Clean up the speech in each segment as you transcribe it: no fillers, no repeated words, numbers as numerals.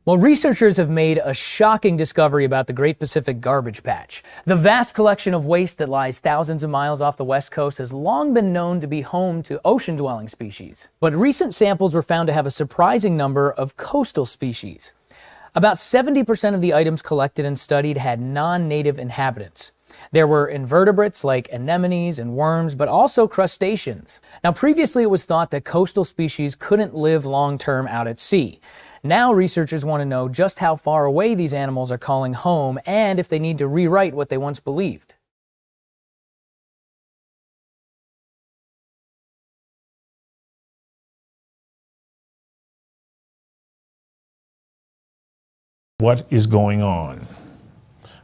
Well, researchers have made a shocking discovery about the Great Pacific Garbage Patch. The vast collection of waste that lies thousands of miles off the west coast has long been known to be home to ocean-dwelling species. But recent samples were found to have a surprising number of coastal species. About 70% of the items collected and studied had non-native inhabitants. There were invertebrates like anemones and worms, but also crustaceans. Now, previously it was thought that coastal species couldn't live long-term out at sea. Now researchers want to know just how far away these animals are calling home and if they need to rewrite what they once believed. What is going on?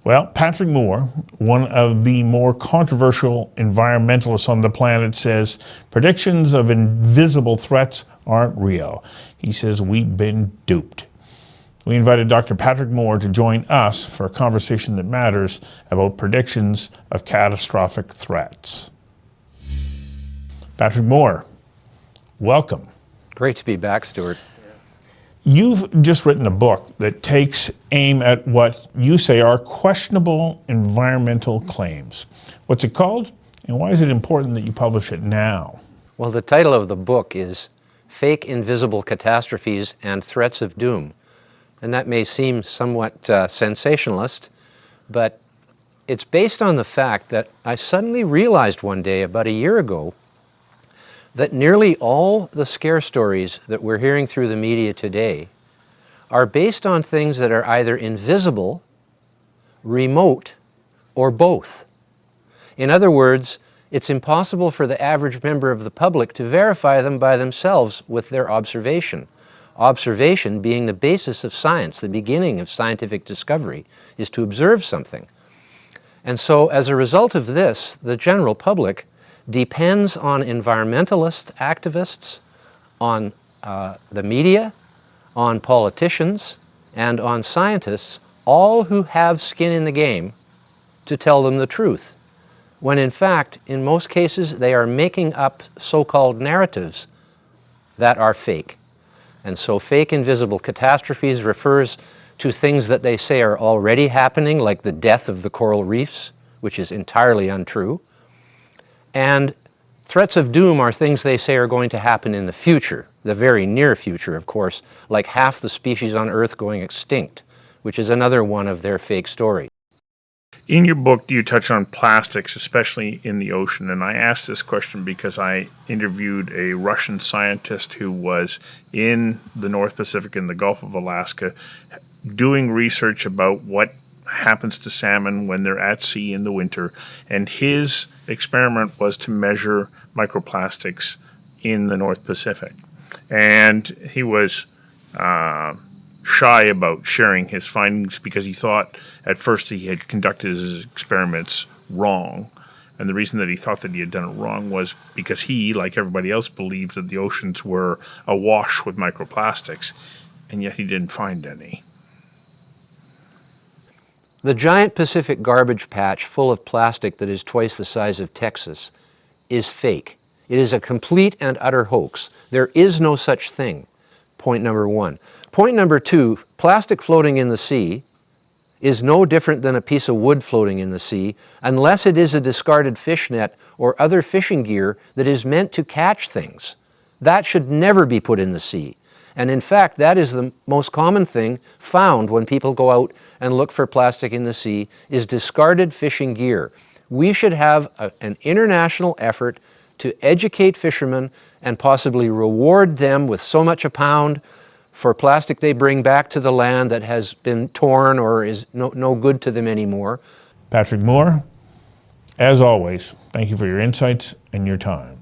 Well, Patrick Moore, one of the more controversial environmentalists on the planet, says predictions of invisible threats aren't real. He says we've been duped. We invited Dr. Patrick Moore to join us for a conversation that matters about predictions of catastrophic threats. Patrick Moore, welcome. Great to be back, Stuart. You've just written a book that takes aim at what you say are questionable environmental claims. What's it called, and why is it important that you publish it now? Well, the title of the book is Fake Invisible Catastrophes and Threats of Doom. And that may seem somewhat sensationalist, but it's based on the fact that I suddenly realized one day, about a year ago, that nearly all the scare stories that we're hearing through the media today are based on things that are either invisible, remote, or both. In other words, it's impossible for the average member of the public to verify them by themselves with their observation. Observation being the basis of science, the beginning of scientific discovery, is to observe something. And so as a result of this, the general public depends on environmentalist activists, on the media, on politicians, and on scientists, all who have skin in the game, to tell them the truth, when in fact, in most cases, they are making up so-called narratives that are fake. And so fake invisible catastrophes refers to things that they say are already happening, like the death of the coral reefs, which is entirely untrue. And threats of doom are things they say are going to happen in the future, the very near future, of course, like half the species on Earth going extinct, which is another one of their fake stories. In your book, you touch on plastics, especially in the ocean. And I asked this question because I interviewed a Russian scientist who was in the North Pacific and the Gulf of Alaska doing research about what happens to salmon when they're at sea in the winter. And his experiment was to measure microplastics in the North Pacific. And he was shy about sharing his findings because he thought at first he had conducted his experiments wrong. And the reason that he thought that he had done it wrong was because he, like everybody else, believed that the oceans were awash with microplastics, and yet he didn't find any. The giant Pacific garbage patch full of plastic that is twice the size of Texas is fake. It is a complete and utter hoax. There is no such thing. Point number one. Point number two, plastic floating in the sea is no different than a piece of wood floating in the sea, unless it is a discarded fish net or other fishing gear that is meant to catch things. That should never be put in the sea. And in fact, that is the most common thing found when people go out and look for plastic in the sea, is discarded fishing gear. We should have an international effort to educate fishermen and possibly reward them with so much a pound for plastic they bring back to the land that has been torn or is no good to them anymore. Patrick Moore, as always, thank you for your insights and your time.